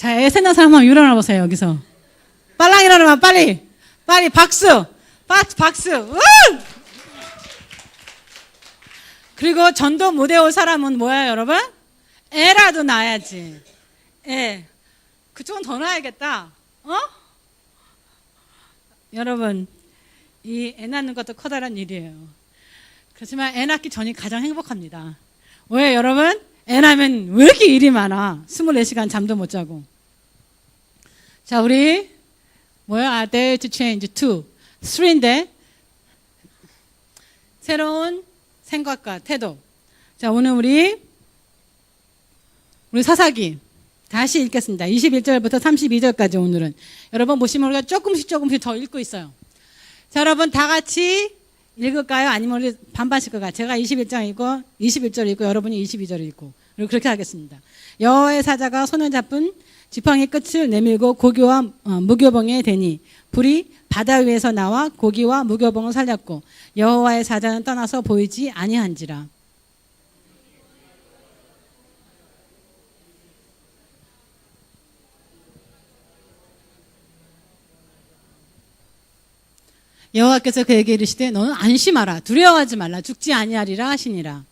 자, 애 생긴 사람 한번 일어나 보세요, 여기서. 빨랑 일어나봐, 빨리. 빨리, 박수. 박수. 그리고 전도 무대 올 사람은 뭐야, 여러분? 애라도 낳아야지. 애. 그쪽은 더 낳아야겠다. 여러분, 이 애 낳는 것도 커다란 일이에요. 그렇지만 애 낳기 전이 가장 행복합니다. 왜, 여러분? 애 낳으면 왜 이렇게 일이 많아? 24시간 잠도 못 자고. 자, 우리 뭐야? Dare to change 2, 3인데 새로운 생각과 태도. 자, 오늘 우리 사사기 다시 읽겠습니다. 21절부터 32절까지 오늘은. 여러분 보시면 우리가 조금씩 더 읽고 있어요. 자, 여러분 다 같이 읽을까요? 아니면 우리 반반씩 읽을까요? 제가 21장 읽고 21절 읽고 여러분이 22절 읽고 그렇게 하겠습니다. 여호와의 사자가 손을 잡은 지팡이 끝을 내밀고 고기와 무교봉에 대니 불이 바다 위에서 나와 고기와 무교봉을 살렸고 여호와의 사자는 떠나서 보이지 아니한지라. 여호와께서 그에게 이르시되 너는 안심하라 두려워하지 말라 죽지 아니하리라 하시니라.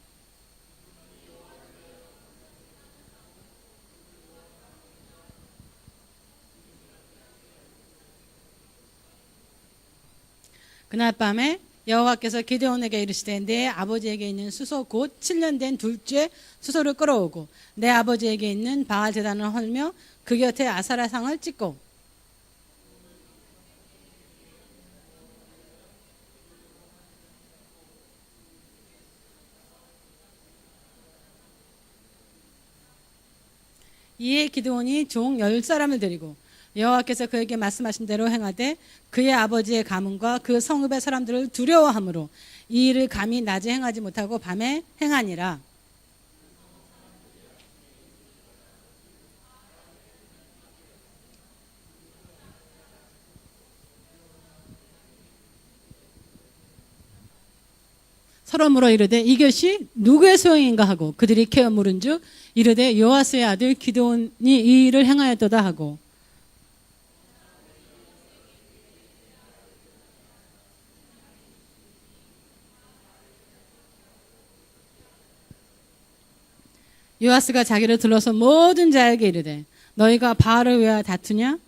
그날 밤에 여호와께서 기드온에게 이르시되 내 아버지에게 있는 수소 곧 7년 된 둘째 수소를 끌어오고 내 아버지에게 있는 바알 제단을 헐며 그 곁에 아사라상을 찍고 이에 기드온이 종 10사람을 데리고 여호와께서 그에게 말씀하신 대로 행하되 그의 아버지의 가문과 그 성읍의 사람들을 두려워하므로 이 일을 감히 낮에 행하지 못하고 밤에 행하니라. 서로 물어 이르되 이것이 누구의 소용인가 하고 그들이 캐어 물은즉 이르되 요아스의 아들 기드온이 이 일을 행하였도다 하고 요아스가 자기를 둘러서 모든 자에게 이르되 너희가 바알을 위하여 다투냐?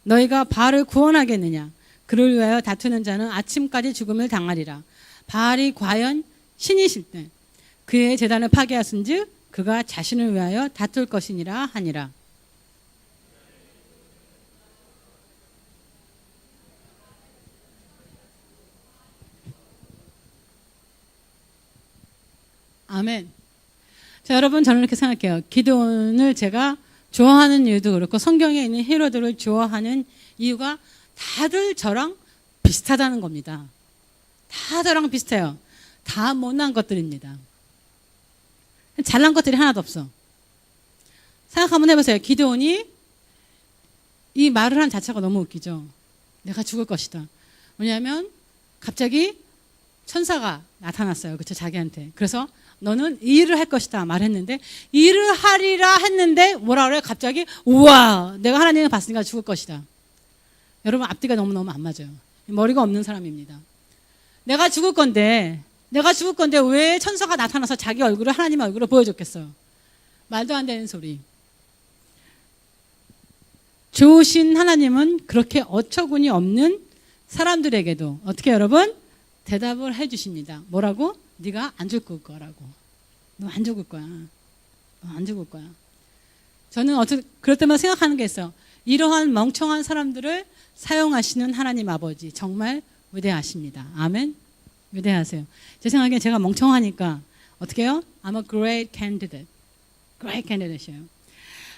너희가 바알을 구원하겠느냐? 그를 위하여 다투는 자는 아침까지 죽음을 당하리라. 바알이 과연 신이실 때 그의 제단을 파괴하신즉 그가 자신을 위하여 다툴 것이니라 하니라. 아멘. 자, 여러분 저는 이렇게 생각해요. 기드온을 제가 좋아하는 이유도 그렇고 성경에 있는 히로들을 좋아하는 이유가 다들 저랑 비슷하다는 겁니다. 다 저랑 비슷해요. 다 못난 것들입니다. 잘난 것들이 하나도 없어. 생각 한번 해보세요. 기드온이 이 말을 한 자체가 너무 웃기죠. 내가 죽을 것이다. 왜냐하면 갑자기 천사가 나타났어요. 그쵸? 자기한테. 그래서 너는 이 일을 할 것이다 말했는데 일을 하리라 했는데 뭐라 그래요? 갑자기 우와 내가 하나님을 봤으니까 죽을 것이다. 여러분 앞뒤가 너무너무 안 맞아요. 머리가 없는 사람입니다. 내가 죽을 건데 왜 천사가 나타나서 자기 얼굴을 하나님의 얼굴을 보여줬겠어요? 말도 안 되는 소리. 좋으신 하나님은 그렇게 어처구니 없는 사람들에게도 어떻게 여러분? 대답을 해주십니다. 뭐라고? 네가 안 죽을 거라고. 너 안 죽을 거야. 너 안 죽을 거야. 저는 그럴 때마다 생각하는 게 있어요. 이러한 멍청한 사람들을 사용하시는 하나님 아버지 정말 위대하십니다. 아멘. 위대하세요. 제 생각에 제가 멍청하니까 어떻게 해요? I'm a great candidate. great candidate이에요.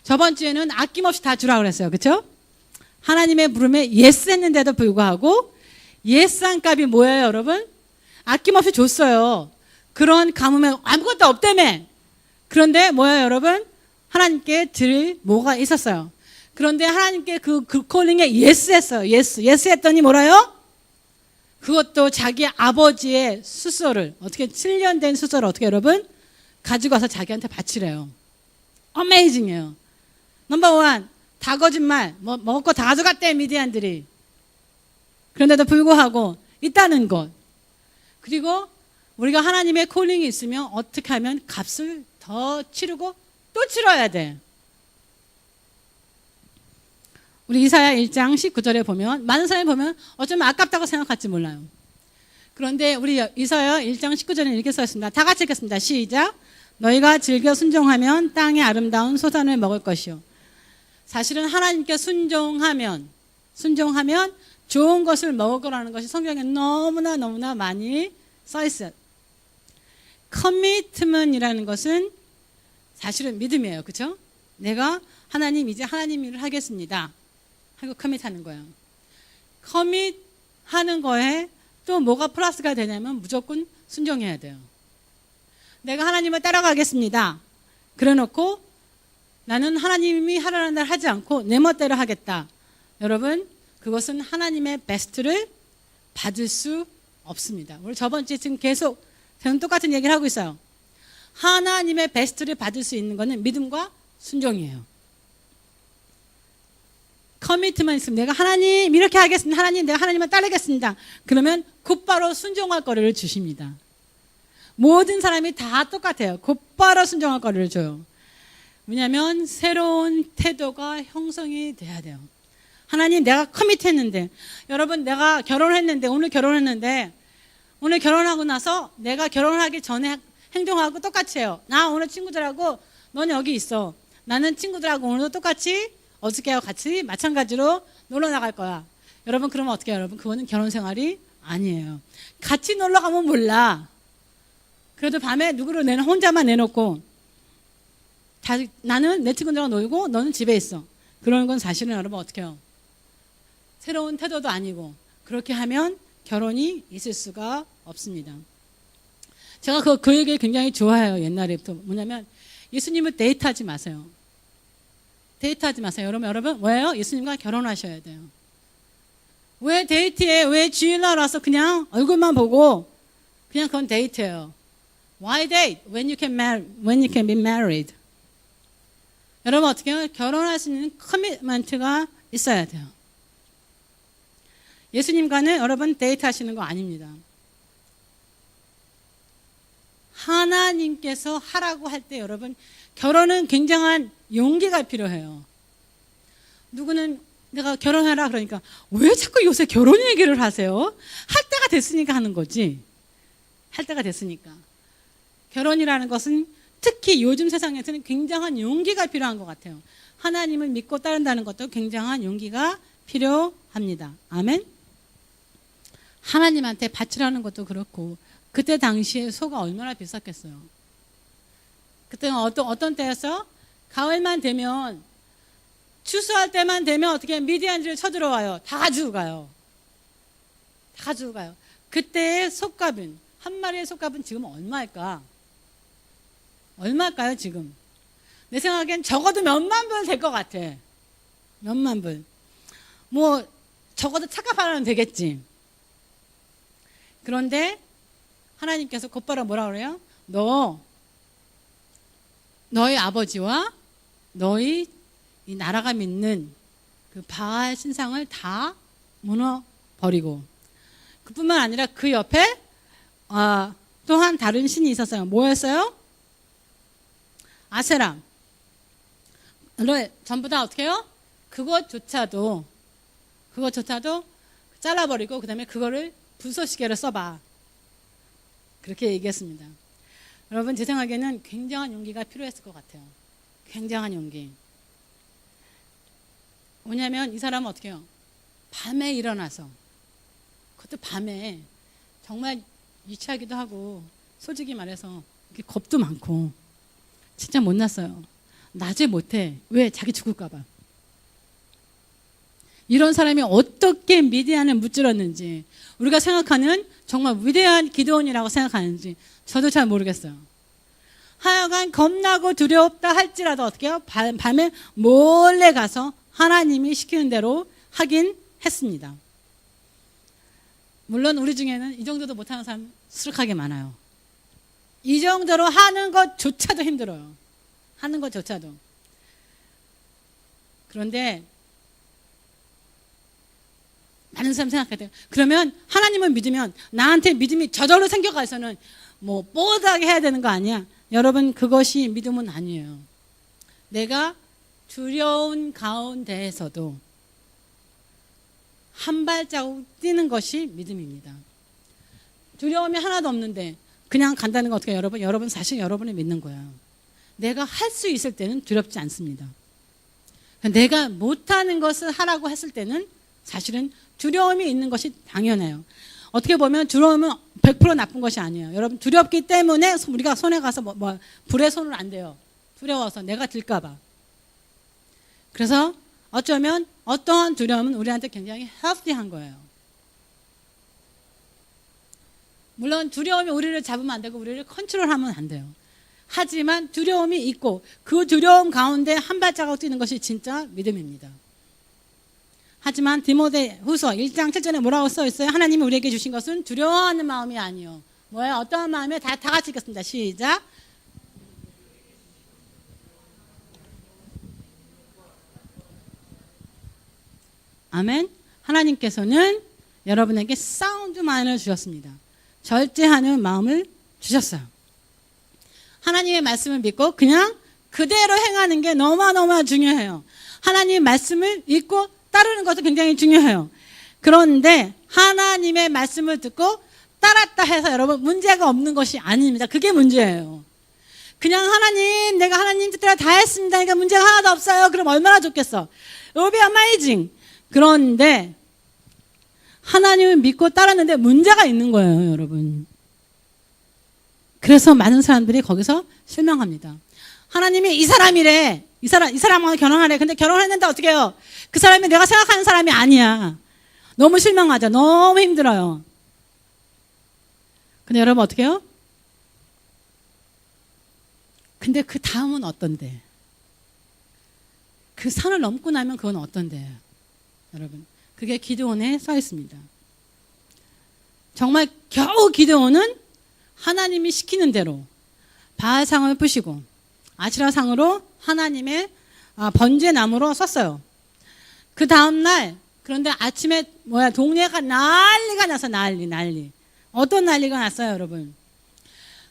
저번 주에는 아낌없이 다 주라 그랬어요. 그렇죠? 하나님의 부름에 yes 했는데도 불구하고 예스한 값이 뭐예요, 여러분? 아낌없이 줬어요. 그런 가뭄에 아무것도 없다며. 그런데 뭐예요, 여러분? 하나님께 드릴 뭐가 있었어요. 그런데 하나님께 그 콜링에 예스 했어요. 예스 했더니 뭐라요? 그것도 자기 아버지의 수소를 어떻게 7년 된 수소를 어떻게 여러분? 가지고 와서 자기한테 바치래요. 어메이징해요. 넘버 원, 다 거짓말, 먹을 거 다 가져갔대, 미디안들이. 그런데도 불구하고 있다는 것. 그리고 우리가 하나님의 콜링이 있으면 어떻게 하면 값을 더 치르고 또 치러야 돼. 우리 이사야 1장 19절에 보면 많은 사람이 보면 어쩌면 아깝다고 생각할지 몰라요. 그런데 우리 이사야 1장 19절에 이렇게 써 있습니다. 다 같이 읽겠습니다. 시작. 너희가 즐겨 순종하면 땅의 아름다운 소산을 먹을 것이요. 사실은 하나님께 순종하면 좋은 것을 먹을 거라는 것이 성경에 너무나 많이 써 있어요. 커미트먼이라는 것은 사실은 믿음이에요. 그렇죠? 내가 하나님 이제 하나님 일을 하겠습니다 하고 커밋하는 거예요. 커밋하는 거에 또 뭐가 플러스가 되냐면 무조건 순종해야 돼요. 내가 하나님을 따라가겠습니다. 그래놓고 나는 하나님이 하라는 대로 하지 않고 내 멋대로 하겠다. 여러분, 그것은 하나님의 베스트를 받을 수 없습니다. 우리 저번 주에 지금 계속 저는 똑같은 얘기를 하고 있어요. 하나님의 베스트를 받을 수 있는 것은 믿음과 순종이에요. 커미트만 있으면 내가 하나님 이렇게 하겠습니다. 하나님 내가 하나님을 따르겠습니다. 그러면 곧바로 순종할 거리를 주십니다. 모든 사람이 다 똑같아요. 곧바로 순종할 거리를 줘요. 왜냐하면 새로운 태도가 형성이 돼야 돼요. 하나님 내가 커밋했는데, 여러분 내가 결혼했는데, 오늘 결혼하고 나서 내가 결혼하기 전에 행동하고 똑같이 해요. 나 오늘 친구들하고 넌 여기 있어. 나는 친구들하고 오늘도 똑같이 어저께와 같이 마찬가지로 놀러 나갈 거야. 여러분 그러면 어떻게 해요? 여러분 그거는 결혼 생활이 아니에요. 같이 놀러 가면 몰라. 그래도 밤에 누구를 혼자만 내놓고 나는 내 친구들하고 놀고 너는 집에 있어. 그러는 건 사실은 여러분 어떻게 해요? 새로운 태도도 아니고 그렇게 하면 결혼이 있을 수가 없습니다. 제가 그 얘기를 굉장히 좋아해요. 옛날에부터. 뭐냐면 예수님을 데이트하지 마세요. 데이트하지 마세요. 여러분 왜요? 예수님과 결혼하셔야 돼요. 왜 데이트해? 왜 주일날 와서 그냥 얼굴만 보고 그냥 그건 데이트예요. Why date? When you can be married. 여러분 어떻게 해요? 결혼할 수 있는 커미트먼트가 있어야 돼요. 예수님과는 여러분 데이트 하시는 거 아닙니다. 하나님께서 하라고 할 때 여러분 결혼은 굉장한 용기가 필요해요. 누구는 내가 결혼하라 그러니까 왜 자꾸 요새 결혼 얘기를 하세요? 할 때가 됐으니까 하는 거지. 할 때가 됐으니까. 결혼이라는 것은 특히 요즘 세상에서는 굉장한 용기가 필요한 것 같아요. 하나님을 믿고 따른다는 것도 굉장한 용기가 필요합니다. 아멘. 하나님한테 바치라는 것도 그렇고 그때 당시에 소가 얼마나 비쌌겠어요. 그때는 어떤 때였어? 가을만 되면 추수할 때만 되면 어떻게 미디안들이 쳐들어와요. 다 가지고 가요. 다 가지고 가요. 그때의 솥값은 한 마리의 솥값은 지금 얼마일까? 얼마일까요 지금? 내 생각엔 적어도 몇만 불 될 것 같아. 몇만 불. 뭐 적어도 차값 하나는 되겠지. 그런데 하나님께서 곧바로 뭐라 그래요? 너희 아버지와 너희 이 나라가 믿는 그 바알 신상을 다 무너버리고, 그뿐만 아니라 그 옆에 또한 다른 신이 있었어요. 뭐였어요? 아세라. 전부 다 어떻게 해요? 그것조차도 잘라버리고 그 다음에 그거를 불쏘시개로 써봐. 그렇게 얘기했습니다. 여러분 제 생각에는 굉장한 용기가 필요했을 것 같아요. 굉장한 용기. 왜냐하면 이 사람은 어떻게 해요? 밤에 일어나서, 그것도 밤에 정말 유치하기도 하고 솔직히 말해서 겁도 많고 진짜 못났어요. 낮에 못해. 왜? 자기 죽을까 봐. 이런 사람이 어떻게 미디안을 무찌렀는지, 우리가 생각하는 정말 위대한 기드온이라고 생각하는지 저도 잘 모르겠어요. 하여간 겁나고 두렵다 할지라도 어떻게 해요? 밤에 몰래 가서 하나님이 시키는 대로 하긴 했습니다. 물론 우리 중에는 이 정도도 못하는 사람 수룩하게 많아요. 이 정도로 하는 것조차도 힘들어요. 하는 것조차도. 그런데 많은 사람 생각해요. 그러면 하나님을 믿으면 나한테 믿음이 저절로 생겨가서는 뭐 뽀드하게 해야 되는 거 아니야? 여러분, 그것이 믿음은 아니에요. 내가 두려운 가운데에서도 한 발자국 뛰는 것이 믿음입니다. 두려움이 하나도 없는데 그냥 간다는 거 어떻게 해요, 여러분? 여러분 사실 여러분을 믿는 거예요. 내가 할 수 있을 때는 두렵지 않습니다. 내가 못하는 것을 하라고 했을 때는 사실은 두려움이 있는 것이 당연해요. 어떻게 보면 두려움은 100% 나쁜 것이 아니에요. 여러분, 두렵기 때문에 우리가 손에 가서 불에 손을 안 대요. 두려워서 내가 들까 봐. 그래서 어쩌면 어떠한 두려움은 우리한테 굉장히 헬스티한 거예요. 물론 두려움이 우리를 잡으면 안 되고 우리를 컨트롤하면 안 돼요. 하지만 두려움이 있고 그 두려움 가운데 한 발자국 뛰는 것이 진짜 믿음입니다. 하지만 디모데후서 1장 7절에 뭐라고 써 있어요? 하나님이 우리에게 주신 것은 두려워하는 마음이 아니요. 뭐예요? 어떠한 마음이요? 다 같이 읽겠습니다. 시작. 아멘. 하나님께서는 여러분에게 사운드 마인드를 주셨습니다. 절제하는 마음을 주셨어요. 하나님의 말씀을 믿고 그냥 그대로 행하는 게 너무너무 중요해요. 하나님의 말씀을 읽고 따르는 것도 굉장히 중요해요. 그런데 하나님의 말씀을 듣고 따랐다 해서 여러분 문제가 없는 것이 아닙니다. 그게 문제예요. 그냥 하나님, 내가 하나님 뜻대로 다 했습니다. 그러니까 문제가 하나도 없어요. 그럼 얼마나 좋겠어. It will be amazing. 그런데 하나님을 믿고 따랐는데 문제가 있는 거예요, 여러분. 그래서 많은 사람들이 거기서 실망합니다. 하나님이 이 사람이래. 이 사람하고 결혼하래. 근데 결혼했는데 어떻게 해요? 그 사람이 내가 생각하는 사람이 아니야. 너무 실망하죠. 너무 힘들어요. 근데 여러분 어떻게 해요? 근데 그 다음은 어떤데? 그 산을 넘고 나면 그건 어떤데요? 여러분, 그게 기드온에 써 있습니다. 정말 겨우 기드온은 하나님이 시키는 대로 바알상을 부시고 아시라상으로 하나님의 번제나무로 썼어요. 그 다음날 그런데 아침에 동네가 난리가 나서 난리. 어떤 난리가 났어요, 여러분?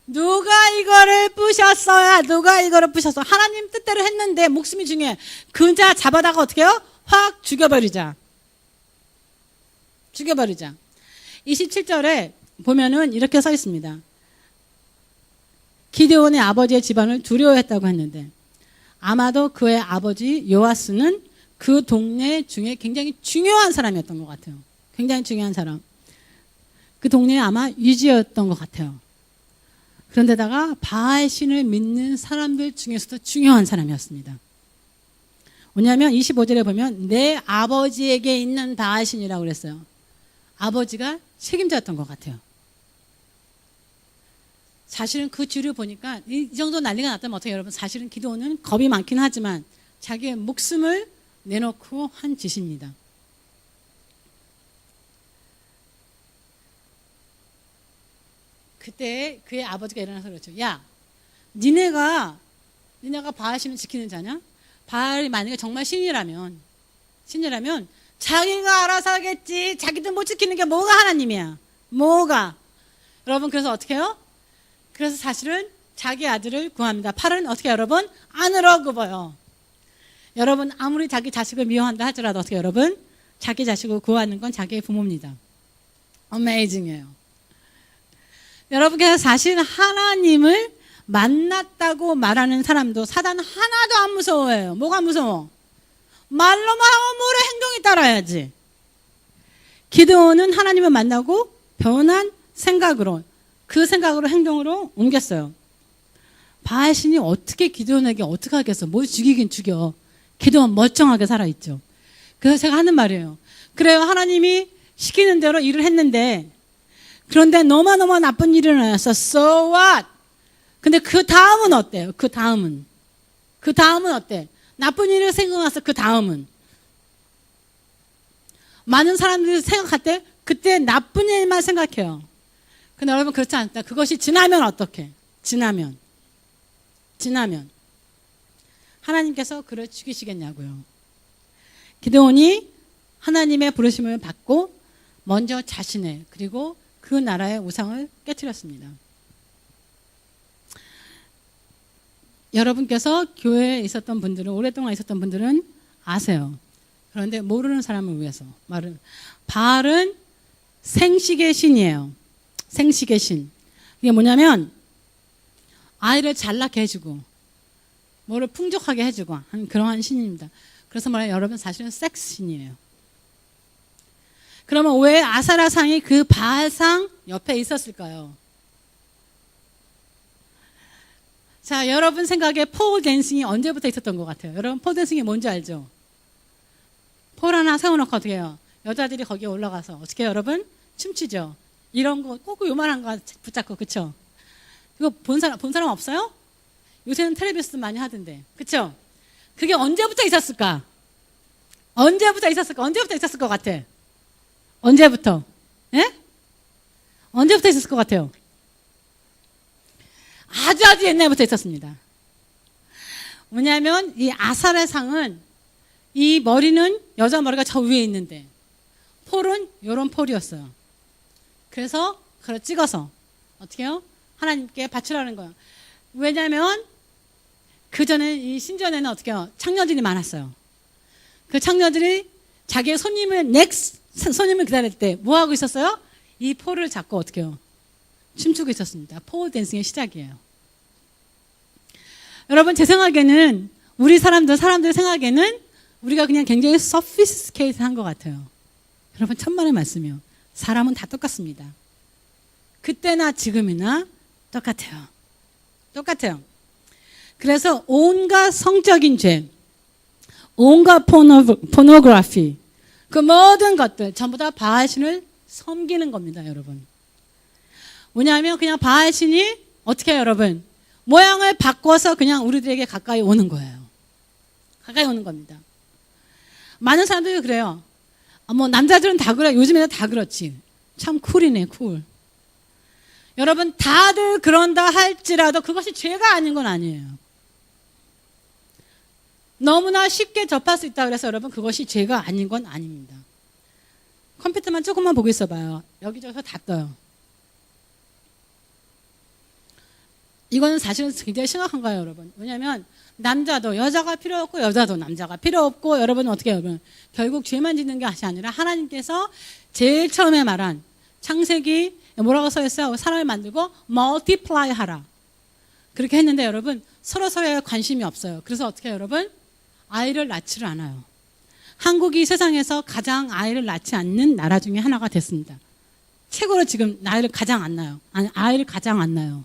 누가 이거를 부셨어요? 누가 이거를 부셨어? 하나님 뜻대로 했는데 목숨이 중요해. 그자 잡아다가 어떻게 해요? 확 죽여버리자. 27절에 보면은 이렇게 써 있습니다. 기드온의 아버지의 집안을 두려워했다고 했는데 아마도 그의 아버지 요아스는 그 동네 중에 굉장히 중요한 사람이었던 것 같아요. 굉장히 중요한 사람. 그 동네에 아마 유지였던 것 같아요. 그런데다가 바알 신을 믿는 사람들 중에서도 중요한 사람이었습니다. 왜냐하면 25절에 보면 내 아버지에게 있는 바알 신이라고 그랬어요. 아버지가 책임자였던 것 같아요. 사실은 그 뒤를 보니까 이 정도 난리가 났다면 어떻게 여러분, 사실은 기드온은 겁이 많긴 하지만 자기의 목숨을 내놓고 한 짓입니다. 그때 그의 아버지가 일어나서 그랬죠. 야, 니네가 바알 신을 지키는 자냐? 바알이 만약에 정말 신이라면 자기가 알아서 하겠지. 자기도 못 지키는 게 뭐가 하나님이야. 뭐가. 여러분, 그래서 어떻게 해요? 그래서 사실은 자기 아들을 구합니다. 팔은 어떻게 여러분? 안으로 굽어요. 여러분, 아무리 자기 자식을 미워한다 하더라도 어떻게 여러분? 자기 자식을 구하는 건 자기의 부모입니다. 어메이징이에요. 여러분, 그래서 사실 하나님을 만났다고 말하는 사람도 사단 하나도 안 무서워해요. 뭐가 무서워? 말로만 하고 뭐래 행동이 따라야지. 기드온은 하나님을 만나고 변한 생각으로, 그 생각으로 행동으로 옮겼어요. 바알 신이 어떻게 기드온에게 어떻게 하겠어? 뭘 죽이긴 죽여. 기드온 멀쩡하게 살아있죠. 그래서 제가 하는 말이에요. 그래요, 하나님이 시키는 대로 일을 했는데 그런데 너무너무 나쁜 일이 일어났어. So what? 근데 그 다음은 어때요? 그 다음은 어때? 나쁜 일이 생각나서 그 다음은. 많은 사람들이 생각할 때 그때 나쁜 일만 생각해요. 근데 여러분 그렇지 않다. 그것이 지나면 어떡해? 지나면 하나님께서 그를 죽이시겠냐고요. 기드온이 하나님의 부르심을 받고 먼저 자신의 그리고 그 나라의 우상을 깨뜨렸습니다. 여러분께서 교회에 있었던 분들은, 오랫동안 있었던 분들은 아세요. 그런데 모르는 사람을 위해서 말은, 바알은 생식의 신이에요. 생식의 신. 이게 뭐냐면 아이를 잘 낳게 해주고 뭐를 풍족하게 해주고 하는 그러한 신입니다. 그래서 말해요, 여러분 사실은 섹스 신이에요. 그러면 왜 아사라상이 그 바알상 옆에 있었을까요? 자, 여러분 생각에 폴 댄싱이 언제부터 있었던 것 같아요? 여러분 폴 댄싱이 뭔지 알죠? 폴 하나 세워놓고 어떻게 해요? 여자들이 거기에 올라가서 어떻게 해요, 여러분? 춤추죠. 이런 거 꼭 요만한 거 붙잡고, 그쵸? 이거 본 사람 없어요? 요새는 텔레비전 많이 하던데, 그쵸? 그게 언제부터 있었을까? 언제부터 있었을 것 같아? 언제부터? 예? 언제부터 있었을 것 같아요? 아주 옛날부터 있었습니다. 뭐냐면 이 아사의 상은 이 머리는 여자 머리가 저 위에 있는데 폴은 이런 폴이었어요. 그래서 그걸 찍어서 어떻게 해요? 하나님께 바치라는 거예요. 왜냐하면 그 전에 이 신전에는 어떻게 해요? 창녀들이 많았어요. 그 창녀들이 자기의 손님을 기다릴 때 뭐 하고 있었어요? 이 폴을 잡고 어떻게 해요? 춤추고 있었습니다. 폴 댄싱의 시작이에요. 여러분 제 생각에는 우리 사람들 생각에는 우리가 그냥 굉장히 sophisticated 것 같아요. 여러분 천만의 말씀이요. 사람은 다 똑같습니다. 그때나 지금이나 똑같아요. 그래서 온갖 성적인 죄, 온갖 포노그래피, 그 모든 것들 전부 다 바알신을 섬기는 겁니다, 여러분. 뭐냐면 그냥 바알신이 어떻게 해요, 여러분? 모양을 바꿔서 그냥 우리들에게 가까이 오는 거예요. 가까이 오는 겁니다. 많은 사람들이 그래요. 뭐 남자들은 다 그래. 요즘에는 다 그렇지. 참 쿨이네, 쿨. 여러분 다들 그런다 할지라도 그것이 죄가 아닌 건 아니에요. 너무나 쉽게 접할 수 있다 그래서 여러분 그것이 죄가 아닌 건 아닙니다. 컴퓨터만 조금만 보고 있어봐요. 여기저기서 다 떠요. 이거는 사실은 굉장히 심각한 거예요, 여러분. 왜냐하면 남자도 여자가 필요 없고 여자도 남자가 필요 없고 여러분은 어떻게 해요? 여러분? 결국 죄만 짓는 게 아니라 하나님께서 제일 처음에 말한 창세기 뭐라고 써 있어요? 사람을 만들고 multiply 하라. 그렇게 했는데 여러분 서로서로에 관심이 없어요. 그래서 어떻게 해요, 여러분? 아이를 낳지를 않아요. 한국이 세상에서 가장 아이를 낳지 않는 나라 중에 하나가 됐습니다. 최고로 지금 아이를 가장 안 낳아요.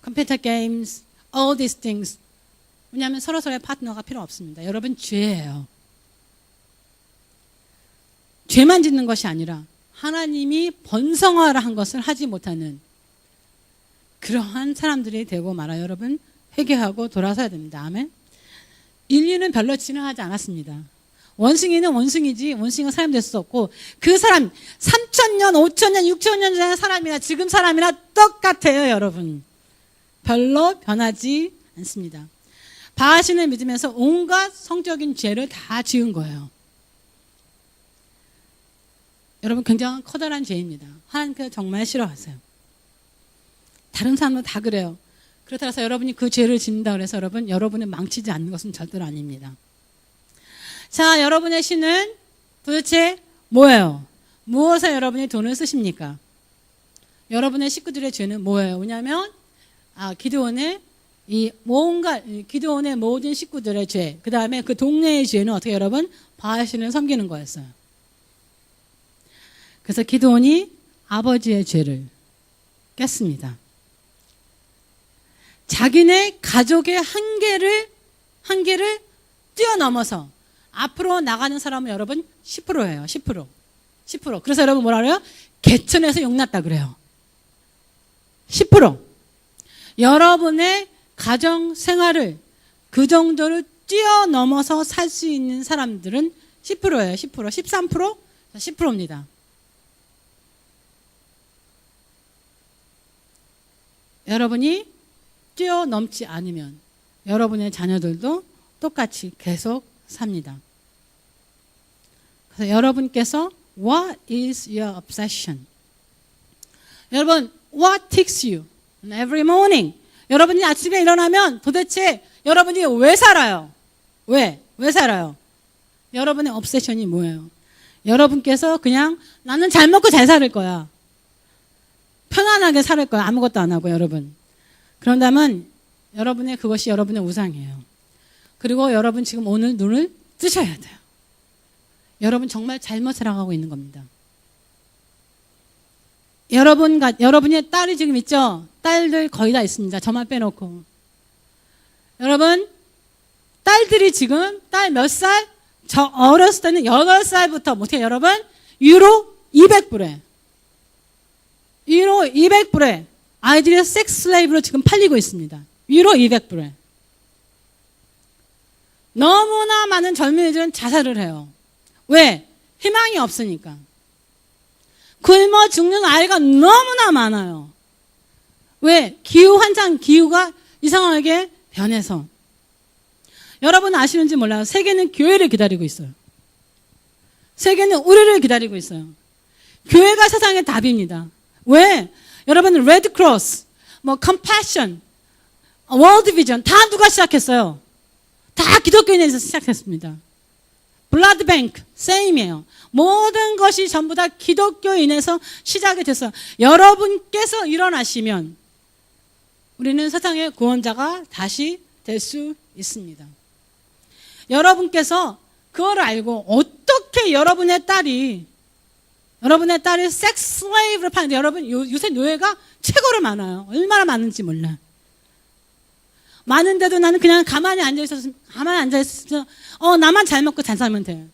컴퓨터 게임스, all these things. 왜냐하면 서로서로의 파트너가 필요 없습니다. 여러분 죄예요. 죄만 짓는 것이 아니라 하나님이 번성하라 한 것을 하지 못하는 그러한 사람들이 되고 말아요. 여러분 회개하고 돌아서야 됩니다. 아멘. 인류는 별로 진화하지 않았습니다. 원숭이는 원숭이지 원숭이가 사람 될 수 없고 그 사람 3,000년, 5,000년, 6,000년 전의 사람이나 지금 사람이나 똑같아요. 여러분. 별로 변하지 않습니다. 바하신을 믿으면서 온갖 성적인 죄를 다 지은 거예요. 여러분 굉장히 커다란 죄입니다. 하나님께서 정말 싫어하세요. 다른 사람도 다 그래요. 그렇다고 해서 여러분이 그 죄를 짓는다 그래서 여러분을 망치지 않는 것은 절대로 아닙니다. 자, 여러분의 신은 도대체 뭐예요? 무엇에 여러분이 돈을 쓰십니까? 여러분의 식구들의 죄는 뭐예요? 왜냐하면 기드온의 모든 식구들의 죄, 그 다음에 그 동네의 죄는 어떻게 여러분? 바알신을 섬기는 거였어요. 그래서 기드온이 아버지의 죄를 깼습니다. 자기네 가족의 한계를 뛰어넘어서 앞으로 나가는 사람은 여러분 10%예요. 10%. 그래서 여러분 뭐라 그래요? 개천에서 용났다 그래요. 10%. 여러분의 가정 생활을 그 정도를 뛰어넘어서 살 수 있는 사람들은 10%예요. 10%. 13%? 10%입니다. 여러분이 뛰어넘지 않으면 여러분의 자녀들도 똑같이 계속 삽니다. 그래서 여러분께서 What is your obsession? 여러분, what takes you every morning? 여러분이 아침에 일어나면 도대체 여러분이 왜 살아요? 왜 살아요? 여러분의 obsession이 뭐예요? 여러분께서 그냥 나는 잘 먹고 잘 살 거야. 편안하게 살 거야. 아무것도 안 하고 여러분. 그런다면 여러분의 그것이 여러분의 우상이에요. 그리고 여러분 지금 오늘 눈을 뜨셔야 돼요. 여러분 정말 잘못 살아가고 있는 겁니다. 여러분의 딸이 지금 있죠? 딸들 거의 다 있습니다. 저만 빼놓고. 여러분, 딸들이 지금, 딸 몇 살? 저 어렸을 때는 8살부터, 못해 여러분? 유로 200불에. 유로 200불에 아이들이 섹스 슬레이브로 지금 팔리고 있습니다. 유로 200불에. 너무나 많은 젊은이들은 자살을 해요. 왜? 희망이 없으니까. 굶어 죽는 아이가 너무나 많아요. 왜? 기후가 이상하게 변해서. 여러분 아시는지 몰라요. 세계는 교회를 기다리고 있어요. 세계는 우리를 기다리고 있어요. 교회가 세상의 답입니다. 왜? 여러분 레드크로스, 컴패션, 월드비전 다 누가 시작했어요? 다 기독교인에서 시작했습니다. 블라드뱅크, 세임이에요. 모든 것이 전부 다 기독교인에서 시작이 됐어요. 여러분께서 일어나시면 우리는 세상의 구원자가 다시 될 수 있습니다. 여러분께서 그걸 알고 어떻게 여러분의 딸이 섹스 슬레이브를 파는데 여러분 요새 노예가 최고로 많아요. 얼마나 많은지 몰라. 많은데도 나는 그냥 가만히 앉아있어서 나만 잘 먹고 잘 살면 돼.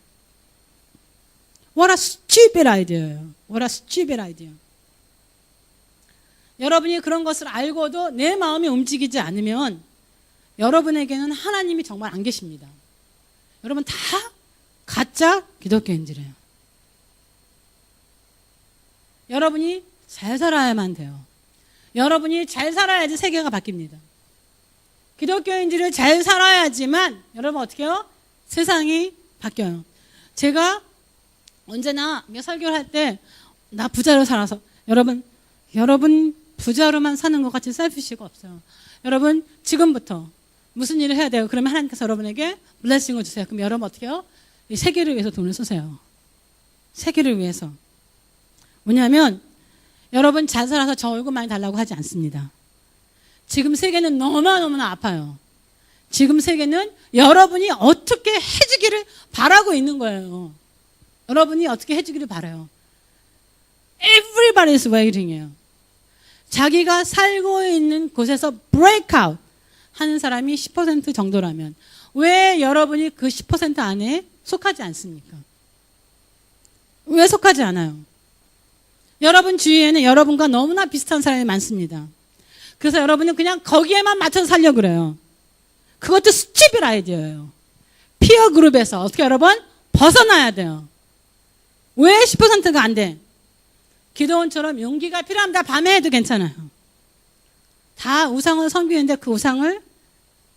What a stupid idea예요. What a stupid idea. 여러분이 그런 것을 알고도 내 마음이 움직이지 않으면 여러분에게는 하나님이 정말 안 계십니다. 여러분 다 가짜 기독교인들이에요. 여러분이 잘 살아야만 돼요. 여러분이 잘 살아야지 세계가 바뀝니다. 기독교인들이 잘 살아야지만 여러분 어떻게 해요? 세상이 바뀌어요. 제가 언제나 설교를 할 때 나 부자로 살아서 여러분 부자로만 사는 것 같이 셀피시가 없어요. 여러분 지금부터 무슨 일을 해야 돼요? 그러면 하나님께서 여러분에게 블레싱을 주세요. 그럼 여러분 어떻게 해요? 이 세계를 위해서 돈을 쓰세요. 세계를 위해서. 뭐냐면 여러분 잘 살아서 저 얼굴 많이 달라고 하지 않습니다. 지금 세계는 너무나 아파요. 지금 세계는 여러분이 어떻게 해주기를 바라고 있는 거예요. 여러분이 어떻게 해주기를 바라요. Everybody is waiting이에요. 자기가 살고 있는 곳에서 break out 하는 사람이 10% 정도라면 왜 여러분이 그 10% 안에 속하지 않습니까? 왜 속하지 않아요? 여러분 주위에는 여러분과 너무나 비슷한 사람이 많습니다. 그래서 여러분은 그냥 거기에만 맞춰서 살려고 그래요. 그것도 스튜피드 아이디어예요. 피어 그룹에서 어떻게 여러분? 벗어나야 돼요. 왜 10%가 안 돼? 기도원처럼 용기가 필요합니다. 밤에 해도 괜찮아요. 다 우상을 섬기는데 그 우상을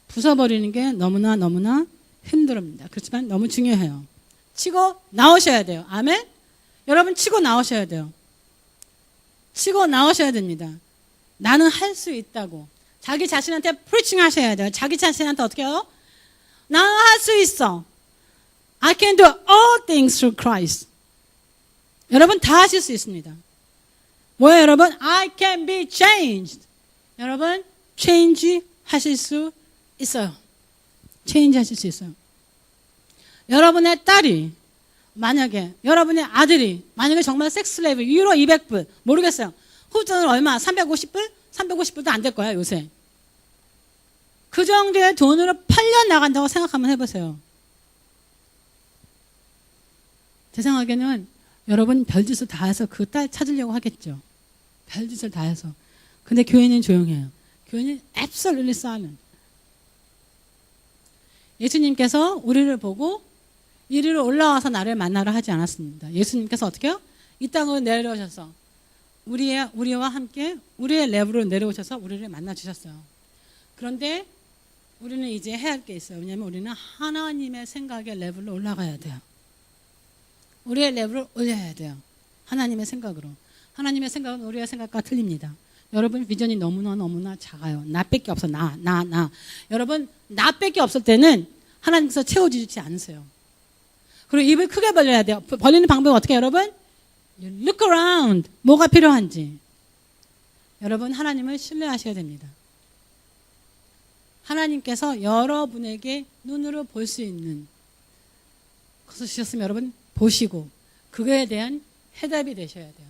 부숴버리는 게 너무나 힘듭니다. 그렇지만 너무 중요해요. 치고 나오셔야 돼요. 아멘? 여러분 치고 나오셔야 돼요. 치고 나오셔야 됩니다. 나는 할 수 있다고. 자기 자신한테 프리칭 하셔야 돼요. 자기 자신한테 어떻게 해요? 나는 할 수 있어. I can do all things through Christ. 여러분 다 하실 수 있습니다. 뭐예요 여러분? I can be changed. 여러분 change 하실 수 있어요. change 하실 수 있어요. 여러분의 딸이 만약에 여러분의 아들이 만약에 정말 섹스 레이브 유로 200불 모르겠어요. 후전은 얼마? 350불? 350불도 안 될 거야 요새. 그 정도의 돈으로 팔려 나간다고 생각하면 해보세요. 제 생각에는 여러분 별짓을 다 해서 그 딸 찾으려고 하겠죠. 별짓을 다 해서. 근데 교회는 조용해요. 교회는 absolutely silent. 예수님께서 우리를 보고 이리로 올라와서 나를 만나러 하지 않았습니다. 예수님께서 어떻게 해요? 이 땅으로 내려오셔서 우리와 함께 우리의 레벨로 내려오셔서 우리를 만나 주셨어요. 그런데 우리는 이제 해야 할 게 있어요. 왜냐하면 우리는 하나님의 생각의 레벨로 올라가야 돼요. 우리의 레벨을 올려야 돼요. 하나님의 생각으로. 하나님의 생각은 우리의 생각과 틀립니다. 여러분 비전이 너무나 작아요. 나밖에 없어. 나. 여러분 나밖에 없을 때는 하나님께서 채워주지 않으세요. 그리고 입을 크게 벌려야 돼요. 벌리는 방법은 어떻게 해요, 여러분? You look around. 뭐가 필요한지. 여러분 하나님을 신뢰하셔야 됩니다. 하나님께서 여러분에게 눈으로 볼 수 있는 것을 주셨으면 여러분 보시고 그거에 대한 해답이 되셔야 돼요.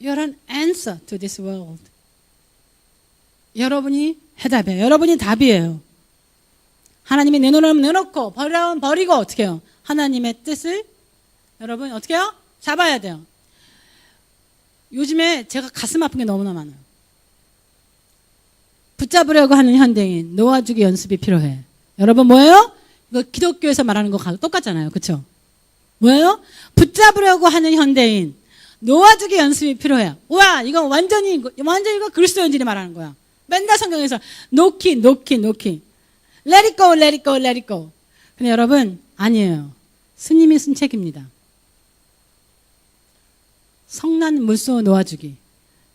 You're an answer to this world. 여러분이 해답이에요. 여러분이 답이에요. 하나님이 내놓으면 내놓고 버리라면 버리고 어떻게 해요? 하나님의 뜻을 여러분 어떻게 해요? 잡아야 돼요. 요즘에 제가 가슴 아픈 게 너무나 많아요. 붙잡으려고 하는 현대인 놓아주기 연습이 필요해. 여러분 뭐예요? 이거 기독교에서 말하는 거 똑같잖아요. 그렇죠? 뭐예요? 붙잡으려고 하는 현대인 놓아주기 연습이 필요해요. 와 이거 완전히 이거 그리스도인들이 말하는 거야. 맨날 성경에서 놓기. Let it go. 근데 여러분 아니에요. 스님이 쓴 책입니다. 성난 물소 놓아주기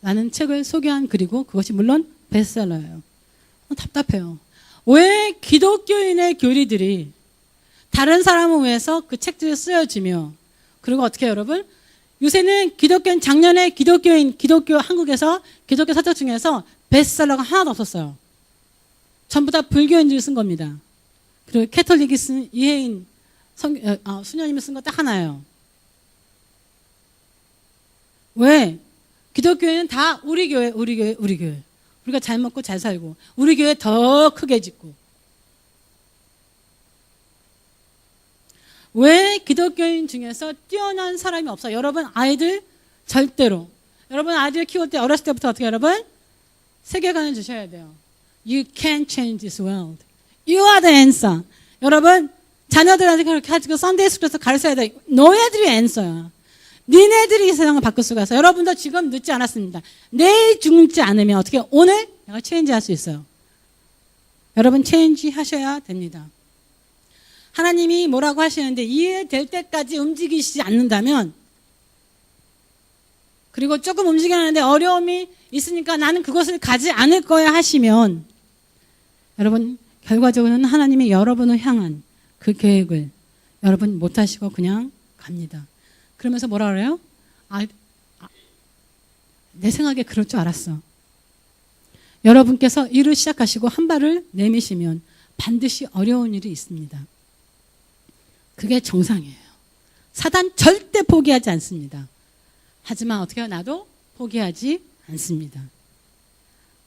라는 책을 소개한 글이고 그것이 물론 베스트셀러예요. 답답해요. 왜 기독교인의 교리들이 다른 사람을 위해서 그 책들이 쓰여지며 그리고 어떻게 해요, 여러분? 요새는 기독교인 작년에 기독교 한국에서 기독교 서적 중에서 베스트셀러가 하나도 없었어요. 전부 다 불교인들이 쓴 겁니다. 그리고 캐톨릭이 쓴 이혜인 수녀님이 쓴 거 딱 하나예요. 왜? 기독교회는 다 우리 교회. 우리가 잘 먹고 잘 살고 우리 교회 더 크게 짓고. 왜 기독교인 중에서 뛰어난 사람이 없어요? 여러분 아이들 절대로. 여러분 아이들 키울 때 어렸을 때부터 어떻게 여러분? 세계관을 주셔야 돼요. You can't change this world. You are the answer. 여러분 자녀들한테 그렇게 가지고 썬데이 스쿨에서 가르쳐야 돼. 너희들이 answer야. 니네들이 이 세상을 바꿀 수가 있어요. 여러분도 지금 늦지 않았습니다. 내일 죽지 않으면 어떻게 오늘 내가 체인지 할 수 있어요. 여러분 체인지 하셔야 됩니다. 하나님이 뭐라고 하시는데 이해될 때까지 움직이시지 않는다면 그리고 조금 움직이는데 어려움이 있으니까 나는 그것을 가지 않을 거야 하시면 여러분 결과적으로는 하나님이 여러분을 향한 그 계획을 여러분 못하시고 그냥 갑니다. 그러면서 뭐라 그래요? 내 생각에 그럴 줄 알았어. 여러분께서 일을 시작하시고 한 발을 내미시면 반드시 어려운 일이 있습니다. 그게 정상이에요. 사단 절대 포기하지 않습니다. 하지만 어떻게 해요? 나도 포기하지 않습니다.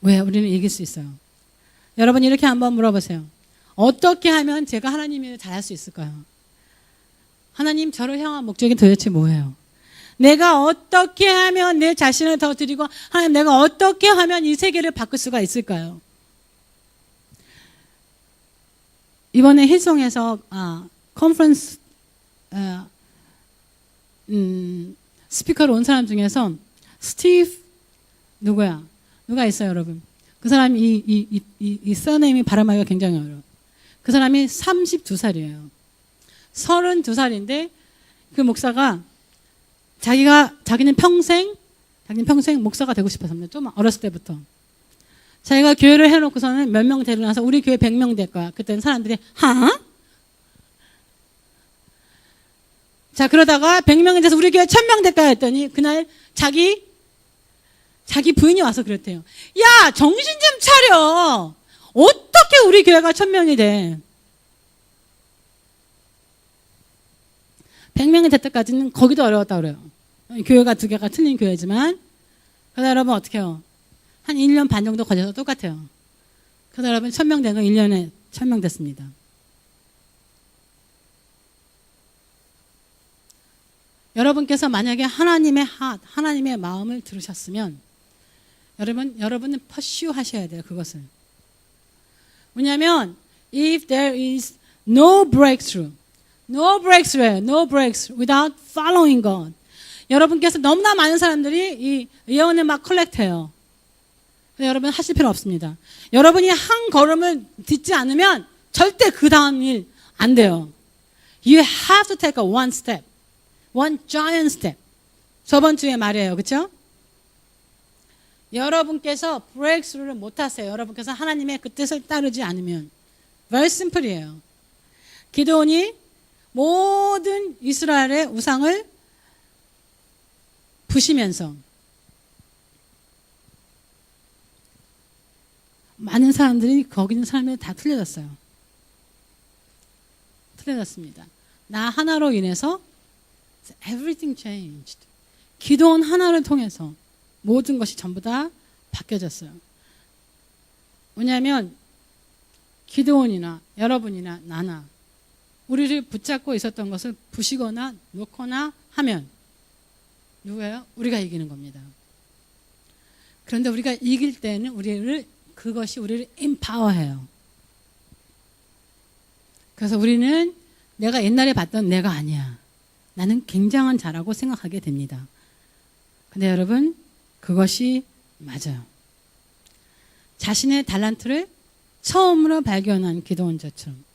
왜? 우리는 이길 수 있어요. 여러분 이렇게 한번 물어보세요. 어떻게 하면 제가 하나님 일을 잘할 수 있을까요? 하나님 저를 향한 목적이 도대체 뭐예요? 내가 어떻게 하면 내 자신을 더 드리고 하나님 내가 어떻게 하면 이 세계를 바꿀 수가 있을까요? 이번에 힐송에서 컨퍼런스 스피커로 온 사람 중에서 스티브 누가 있어요, 여러분? 그 사람이 이 서네임이 발음하기가 굉장히 어려워요. 그 사람이 32살이에요. 32살인데 그 목사가 자기는 평생 목사가 되고 싶었습니다. 좀 어렸을 때부터. 자기가 교회를 해놓고서는 몇 명 데려나서 우리 교회 100명 될 거야. 그때는 사람들이 자 그러다가 100명이 돼서 우리 교회 1000명 될까 했더니 그날 자기 부인이 와서 그랬대요. 야 정신 좀 차려. 어떻게 우리 교회가 1000명이 돼. 100명이 될 때까지는 거기도 어려웠다고 그래요. 교회가 두 개가 틀린 교회지만. 그래서 여러분 어떻게 해요? 한 1년 반 정도 걸려서 똑같아요. 그래서 여러분 1000명 된 건 1년에 1000명 됐습니다. 여러분께서 만약에 하나님의 마음을 들으셨으면 여러분은 pursue 하셔야 돼요. 그것을. 왜냐하면 if there is no breakthrough without following God. 여러분께서 너무나 많은 사람들이 이 예언을 막 컬렉트해요. 여러분 하실 필요 없습니다. 여러분이 한 걸음을 딛지 않으면 절대 그 다음 일 안 돼요. You have to take a one step. one giant step. 저번 주에 말이에요. 그렇죠? 여러분께서 브레이크스루를 못 하세요. 여러분께서 하나님의 그 뜻을 따르지 않으면. very simple이에요. 기드온이 모든 이스라엘의 우상을 부시면서 많은 사람들이 거기 있는 사람들이 다 틀려졌어요. 틀려졌습니다. 나 하나로 인해서 everything changed. 기도원 하나를 통해서 모든 것이 전부 다 바뀌어졌어요. 왜냐하면 기도원이나 여러분이나 나나 우리를 붙잡고 있었던 것을 부시거나 놓거나 하면 누구예요? 우리가 이기는 겁니다. 그런데 우리가 이길 때는 그것이 우리를 empower해요. 그래서 우리는 내가 옛날에 봤던 내가 아니야. 나는 굉장한 자라고 생각하게 됩니다. 근데 여러분, 그것이 맞아요. 자신의 달란트를 처음으로 발견한 기도원 자처럼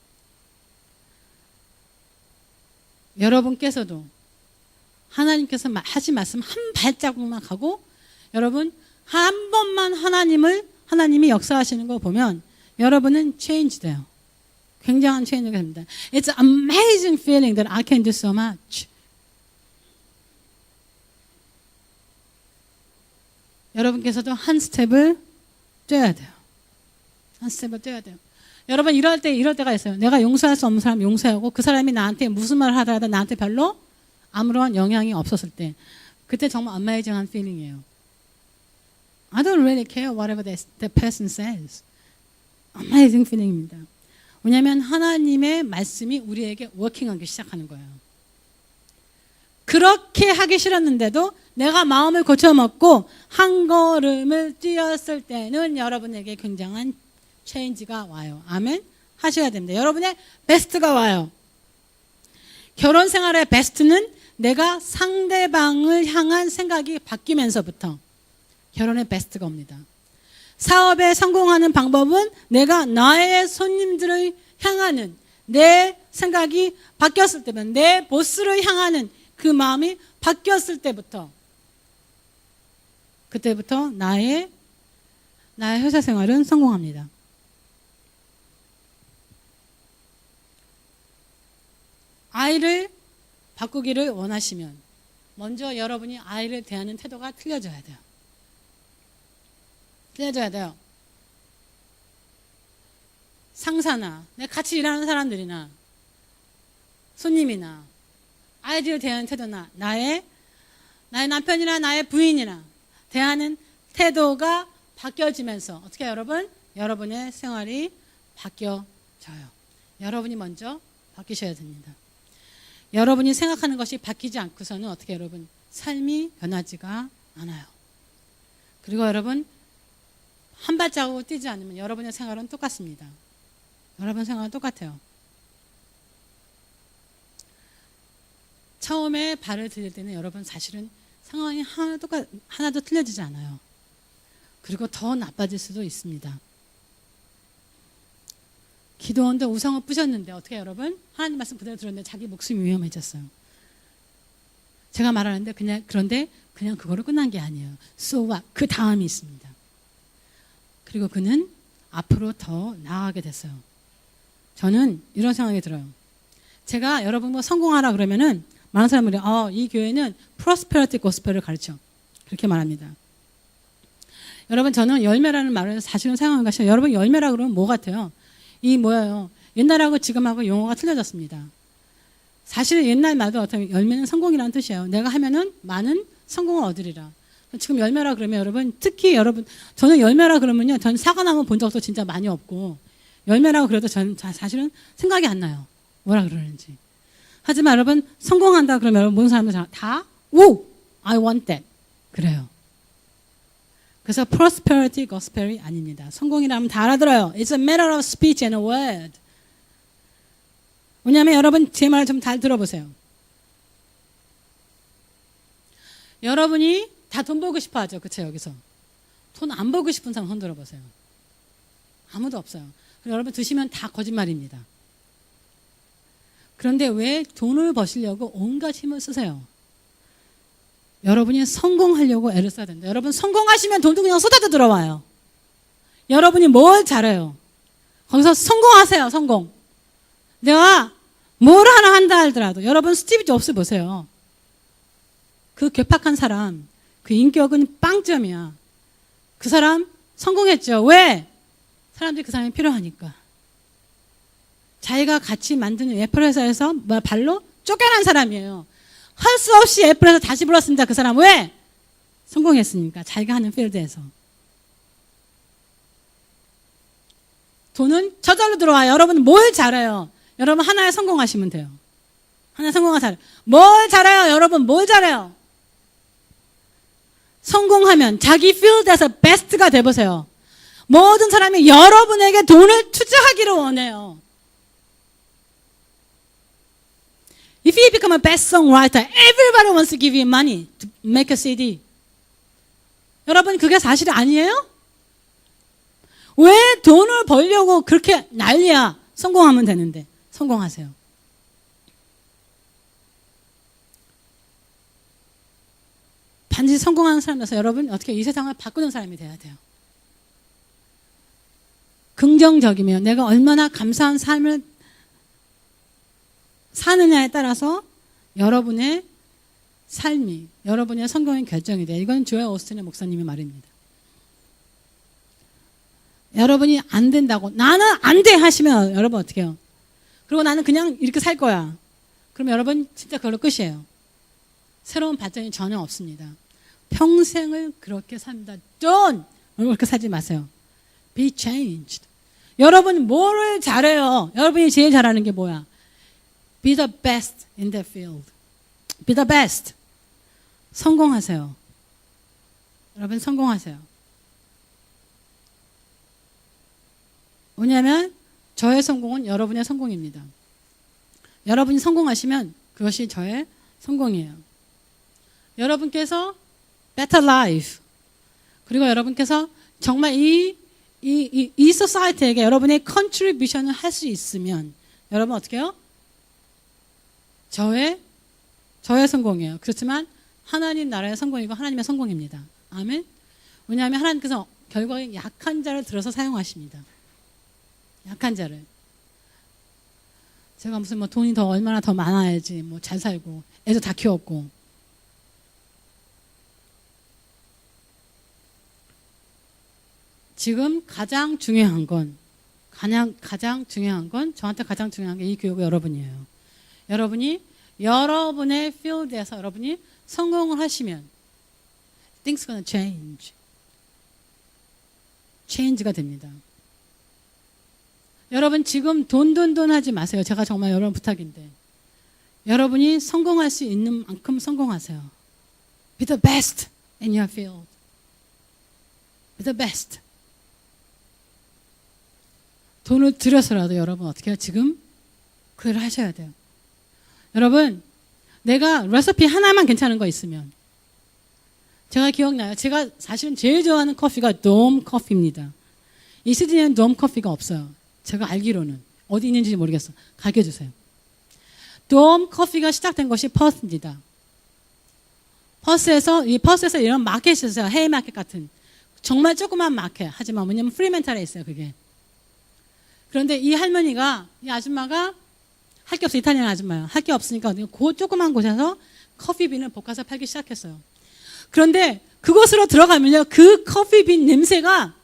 여러분께서도 하나님께서 하신 말씀 한 발자국만 가고 여러분 한 번만 하나님이 역사하시는 거 보면 여러분은 체인지 돼요. 굉장한 체인지가 됩니다. It's an amazing feeling that I can do so much. 여러분께서도 한 스텝을 떼야 돼요. 한 스텝을 떼야 돼요. 여러분 이럴 때가 있어요. 내가 용서할 수 없는 사람 용서하고 그 사람이 나한테 무슨 말을 하더라도 나한테 별로 아무런 영향이 없었을 때 그때 정말 amazing한 feeling이에요. I don't really care whatever the person says. amazing feeling입니다. 왜냐하면 하나님의 말씀이 우리에게 워킹하기 시작하는 거예요. 그렇게 하기 싫었는데도 내가 마음을 고쳐먹고 한 걸음을 뛰었을 때는 여러분에게 굉장한 체인지가 와요. 아멘? 하셔야 됩니다. 여러분의 베스트가 와요. 결혼 생활의 베스트는 내가 상대방을 향한 생각이 바뀌면서부터 결혼의 베스트가 옵니다. 사업에 성공하는 방법은 내가 나의 손님들을 향하는 내 생각이 바뀌었을 때면 내 보스를 향하는 그 마음이 바뀌었을 때부터 그때부터 나의 회사 생활은 성공합니다. 아이를 바꾸기를 원하시면 먼저 여러분이 아이를 대하는 태도가 틀려져야 돼요. 틀려져야 돼요. 상사나 같이 일하는 사람들이나 손님이나 아이들을 대하는 태도나 나의 남편이나 나의 부인이나 대하는 태도가 바뀌어지면서 어떻게 여러분? 여러분의 생활이 바뀌어져요. 여러분이 먼저 바뀌셔야 됩니다. 여러분이 생각하는 것이 바뀌지 않고서는 어떻게 여러분? 삶이 변하지가 않아요. 그리고 여러분 한 발자국 뛰지 않으면 여러분의 생활은 똑같습니다. 여러분 생활은 똑같아요. 처음에 발을 들일 때는 여러분 사실은 상황이 하나도 틀려지지 않아요. 그리고 더 나빠질 수도 있습니다. 기도원도 우상을 부셨는데 어떻게 여러분? 하나님 말씀 그대로 들었는데 자기 목숨이 위험해졌어요. 제가 말하는데 그런데 그냥 그거로 끝난 게 아니에요. So what? 그 다음이 있습니다. 그리고 그는 앞으로 더 나아가게 됐어요. 저는 이런 생각이 들어요. 제가 여러분 뭐 성공하라 그러면은 많은 사람들이 이 교회는 프로스페리티 고스펠을 가르쳐. 그렇게 말합니다. 여러분 저는 열매라는 말을 사실은 사용한 것이 여러분 열매라 그러면 뭐 같아요? 이 뭐예요? 옛날하고 지금하고 용어가 틀려졌습니다. 사실은 옛날 말도 어떤 열매는 성공이라는 뜻이에요. 내가 하면은 많은 성공을 얻으리라. 지금 열매라 그러면 여러분 특히 여러분 저는 열매라 그러면요. 전 사과나무 본 적도 진짜 많이 없고 열매라고 그래도 전 사실은 생각이 안 나요. 뭐라 그러는지. 하지만 여러분 성공한다 그러면 여러분 모든 사람들 다 오! I want that. 그래요. 그래서 prosperity gospel이 아닙니다. 성공이라면 다 알아들어요. It's a matter of speech and a word. 왜냐하면 여러분 제 말 좀 잘 들어보세요. 여러분이 다 돈 벌고 싶어 하죠. 그쵸 여기서. 돈 안 벌고 싶은 사람 손 들어보세요. 아무도 없어요. 그리고 여러분 드시면 다 거짓말입니다. 그런데 왜 돈을 버시려고 온갖 힘을 쓰세요? 여러분이 성공하려고 애를 써야 된다. 여러분 성공하시면 돈도 그냥 쏟아져 들어와요. 여러분이 뭘 잘해요? 거기서 성공하세요. 성공. 내가 뭘 하나 한다 하더라도 여러분 스티브 잡스 보세요. 그 괴팍한 사람, 그 인격은 빵점이야. 그 사람 성공했죠. 왜? 사람들이 그 사람이 필요하니까. 자기가 같이 만드는 애플 회사에서 발로 쫓겨난 사람이에요. 할 수 없이 애플에서 다시 불렀습니다. 그 사람 왜? 성공했으니까. 자기가 하는 필드에서. 돈은 저절로 들어와요. 여러분 뭘 잘해요? 여러분 하나에 성공하시면 돼요. 하나에 성공하세요. 뭘 잘해요? 여러분 뭘 잘해요? 성공하면 자기 필드에서 베스트가 돼보세요. 모든 사람이 여러분에게 돈을 투자하기를 원해요. If you become a best songwriter, everybody wants to give you money to make a CD. 여러분 그게 사실이 아니에요? 왜 돈을 벌려고 그렇게 난리야? 성공하면 되는데. 성공하세요. 반드시 성공하는 사람이라서 여러분 어떻게 이 세상을 바꾸는 사람이 돼야 돼요. 긍정적이며 내가 얼마나 감사한 삶을 사느냐에 따라서 여러분의 삶이, 여러분의 성공의 결정이 돼요. 이건 조엘 오스틴의 목사님의 말입니다. 여러분이 안 된다고 나는 안 돼 하시면 여러분 어떻게 해요? 그리고 나는 그냥 이렇게 살 거야. 그럼 여러분 진짜 그걸로 끝이에요. 새로운 발전이 전혀 없습니다. 평생을 그렇게 삽니다. Don't! 그렇게 살지 마세요. Be changed. 여러분 뭐를 잘해요? 여러분이 제일 잘하는 게 뭐야? Be the best in that field. Be the best. 성공하세요. 여러분 성공하세요. 왜냐하면 저의 성공은 여러분의 성공입니다. 여러분이 성공하시면 그것이 저의 성공이에요. 여러분께서 better life 그리고 여러분께서 정말 이 소사이티에게 여러분의 컨트리뷰션을 할 수 있으면 여러분 어떻게 해요? 저의 성공이에요. 그렇지만 하나님 나라의 성공이고 하나님의 성공입니다. 아멘. 왜냐하면 하나님께서 결국에 약한 자를 들어서 사용하십니다. 약한 자를. 제가 무슨 돈이 더 얼마나 더 많아야지 잘 살고 애도 다 키웠고 지금 가장 중요한 건 저한테 가장 중요한 게 이 교육은 여러분이에요. 여러분이 여러분의 필드에서 여러분이 성공을 하시면 things gonna change. change가 됩니다. 여러분 지금 돈 하지 마세요. 제가 정말 여러분 부탁인데 여러분이 성공할 수 있는 만큼 성공하세요. Be the best in your field. Be the best. 돈을 들여서라도 여러분 어떻게 해요? 지금 그 일을 하셔야 돼요. 여러분 내가 레시피 하나만 괜찮은 거 있으면 제가 기억나요. 제가 사실은 제일 좋아하는 커피가 돔 커피입니다. 이 시즌에는 돔 커피가 없어요. 제가 알기로는 어디 있는지 모르겠어. 가르쳐주세요. 돔 커피가 시작된 것이 퍼스입니다. 퍼스에서 이런 마켓이 있어요. 헤이 마켓 같은 정말 조그만 마켓. 하지만 뭐냐면 프리멘탈에 있어요. 그게. 그런데 이 할머니가 이 아줌마가 할 게 없어. 이탈리안 아줌마요. 할 게 없으니까 그 조그만 곳에서 커피빈을 볶아서 팔기 시작했어요. 그런데 그곳으로 들어가면요. 그 커피빈 냄새가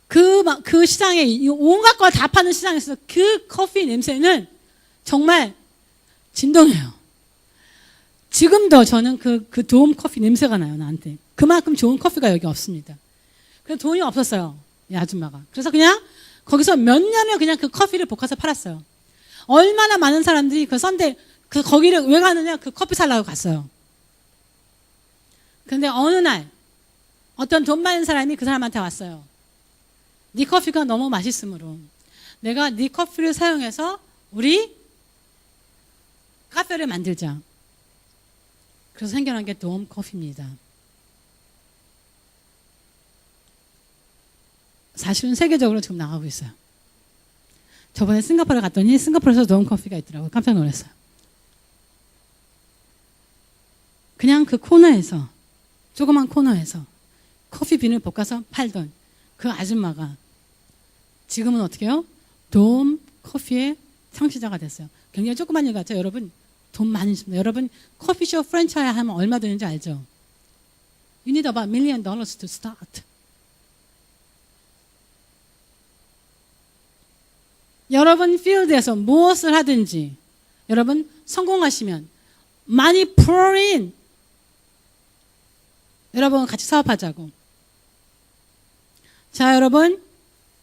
그 시장에 온갖 걸 다 파는 시장에서 그 커피 냄새는 정말 진동해요. 지금도 저는 그 돔 커피 냄새가 나요. 나한테. 그만큼 좋은 커피가 여기 없습니다. 그래서 돈이 없었어요. 이 아줌마가. 그래서 그냥 거기서 몇 년을 그냥 그 커피를 볶아서 팔았어요. 얼마나 많은 사람들이 거기를 왜 가느냐? 그 커피 살라고 갔어요. 근데 어느 날 어떤 돈 많은 사람이 그 사람한테 왔어요. 네 커피가 너무 맛있으므로 내가 네 커피를 사용해서 우리 카페를 만들자. 그래서 생겨난 게 돔 커피입니다. 사실은 세계적으로 지금 나가고 있어요. 저번에 싱가포르에 갔더니 싱가포르에서 돔 커피가 있더라고요. 깜짝 놀랐어요. 그냥 그 코너에서, 조그만 코너에서 커피빈을 볶아서 팔던 그 아줌마가 지금은 어떻게 해요? 돔 커피의 창시자가 됐어요. 굉장히 조그만 일 같죠? 여러분 돈 많이 줍니다. 여러분 커피숍 프랜차이즈 하면 얼마 드는지 알죠? You need about $1 million to start. 여러분 필드에서 무엇을 하든지 여러분 성공하시면 많이 pour in. 여러분 같이 사업하자고. 자, 여러분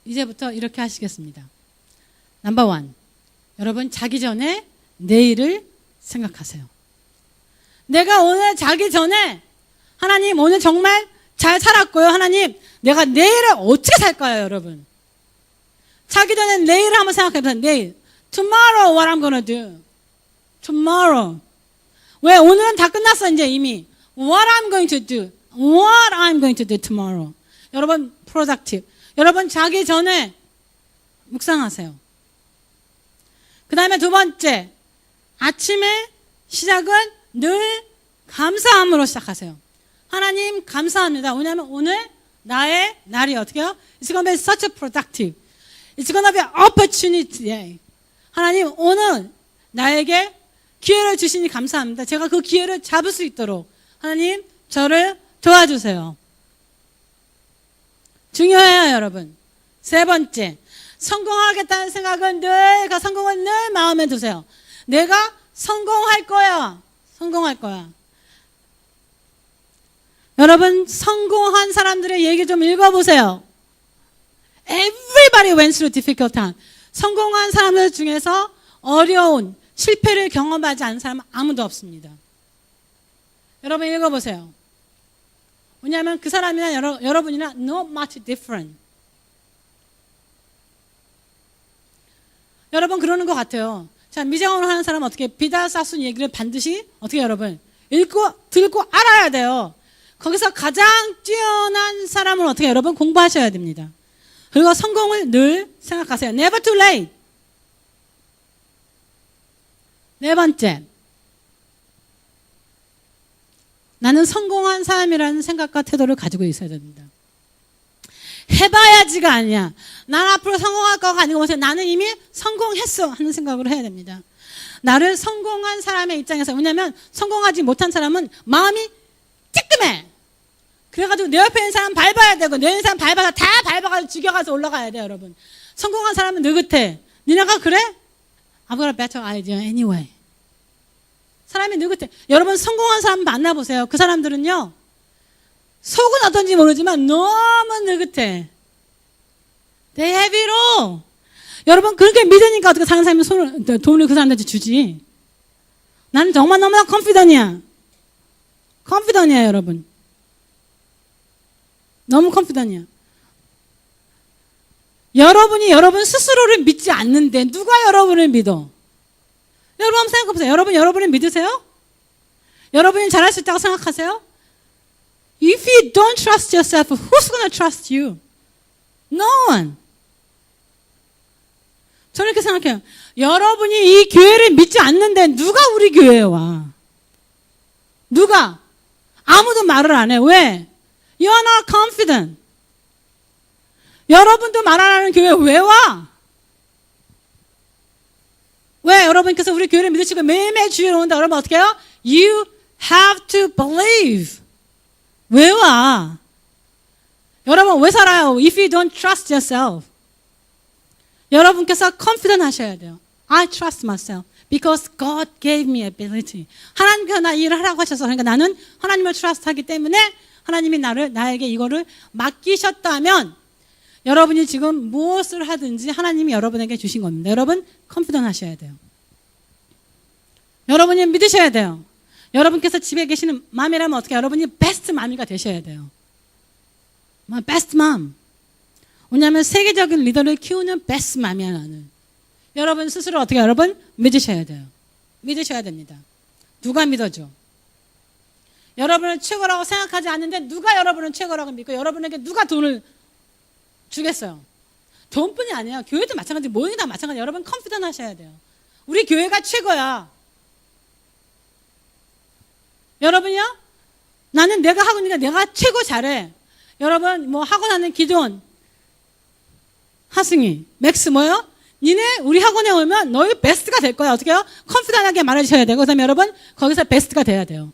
이제부터 이렇게 하시겠습니다. 넘버 원, 여러분 자기 전에 내일을 생각하세요. 내가 오늘 자기 전에 하나님 오늘 정말 잘 살았고요. 하나님 내가 내일을 어떻게 살까요, 여러분? 자기 전에 내일을 한번 생각해보세요. 내일. Tomorrow what I'm gonna do. Tomorrow. 왜? 오늘은 다 끝났어 이제 이미. What I'm going to do. What I'm going to do tomorrow. 여러분 productive. 여러분 자기 전에 묵상하세요. 그 다음에 두 번째, 아침에 시작은 늘 감사함으로 시작하세요. 하나님 감사합니다. 왜냐하면 오늘 나의 날이 어떻게 해요? It's gonna be such a productive. It's gonna be an opportunity day. 하나님 오늘 나에게 기회를 주시니 감사합니다. 제가 그 기회를 잡을 수 있도록 하나님 저를 도와주세요. 중요해요, 여러분. 세 번째, 성공하겠다는 생각은 늘, 그 성공은 늘 마음에 두세요. 내가 성공할 거야. 성공할 거야. 여러분, 성공한 사람들의 얘기 좀 읽어보세요. Everybody went through difficult time. 성공한 사람들 중에서 어려운 실패를 경험하지 않은 사람은 아무도 없습니다. 여러분 읽어보세요. 왜냐하면 그 사람이나 여러분이나 not much different. 여러분 그러는 것 같아요. 자, 미장원을 하는 사람은 어떻게 비다사순 얘기를 반드시 어떻게 여러분 읽고 들고 알아야 돼요. 거기서 가장 뛰어난 사람을 어떻게 여러분 공부하셔야 됩니다. 그리고 성공을 늘 생각하세요. Never too late. 네 번째, 나는 성공한 사람이라는 생각과 태도를 가지고 있어야 됩니다. 해봐야지가 아니야. 난 앞으로 성공할 거가 아니고 보세요. 나는 이미 성공했어 하는 생각으로 해야 됩니다. 나를 성공한 사람의 입장에서, 왜냐하면 성공하지 못한 사람은 마음이 찌끔해. 그래가지고 내 옆에 있는 사람 밟아야 되고 내 옆에 있는 사람 밟아서 다 밟아가지고 죽여가서 올라가야 돼요, 여러분. 성공한 사람은 느긋해. 니네가 그래? I've got a better idea anyway. 사람이 느긋해. 여러분 성공한 사람 만나보세요. 그 사람들은요, 속은 어떤지 모르지만 너무 느긋해. They have it all. 여러분 그렇게 믿으니까 어떻게 사는 사람이 돈을 그 사람한테 주지. 나는 정말 너무나 confident이야. confident이야, 여러분. 너무 confident이야. 여러분이 여러분 스스로를 믿지 않는데 누가 여러분을 믿어? 여러분 한번 생각해보세요. 여러분을 믿으세요? 여러분이 잘할 수 있다고 생각하세요? If you don't trust yourself, who's going to trust you? No one. 저는 이렇게 생각해요. 여러분이 이 교회를 믿지 않는데 누가 우리 교회에 와? 누가? 아무도 말을 안 해. 왜? You're not confident. 여러분도 말 안 하는 교회에 왜 와? 왜? 여러분께서 우리 교회를 믿으시고 매일매일 주일에 온다. 여러분 어떻게 해요? You have to believe. 왜 와? 여러분 왜 살아요? If you don't trust yourself. 여러분께서 confident 하셔야 돼요. I trust myself because God gave me ability. 하나님께서 나 일을 하라고 하셔서, 그러니까 나는 하나님을 trust 하기 때문에 하나님이 나에게 이거를 맡기셨다면 여러분이 지금 무엇을 하든지 하나님이 여러분에게 주신 겁니다. 여러분 confident 하셔야 돼요. 여러분이 믿으셔야 돼요. 여러분께서 집에 계시는 맘이라면 어떻게, 여러분이 베스트 맘이가 되셔야 돼요. 베스트 맘. 왜냐하면 세계적인 리더를 키우는 베스트 맘이야, 나는. 여러분 스스로 어떻게, 여러분 믿으셔야 돼요. 믿으셔야 됩니다. 누가 믿어줘? 여러분을 최고라고 생각하지 않는데 누가 여러분을 최고라고 믿고 여러분에게 누가 돈을 주겠어요? 돈뿐이 아니야. 교회도 마찬가지, 모임이 다 마찬가지. 여러분 컨피던트 하셔야 돼요. 우리 교회가 최고야. 여러분이요? 나는 내가 하고 있는 게 내가 최고 잘해. 여러분 뭐 하고 나는 기도원, 하승이, 맥스 뭐요? 니네 우리 학원에 오면 너희 베스트가 될 거야. 어떻게 해요? 컨피던하게 말해주셔야 되고, 그 다음에 여러분 거기서 베스트가 돼야 돼요.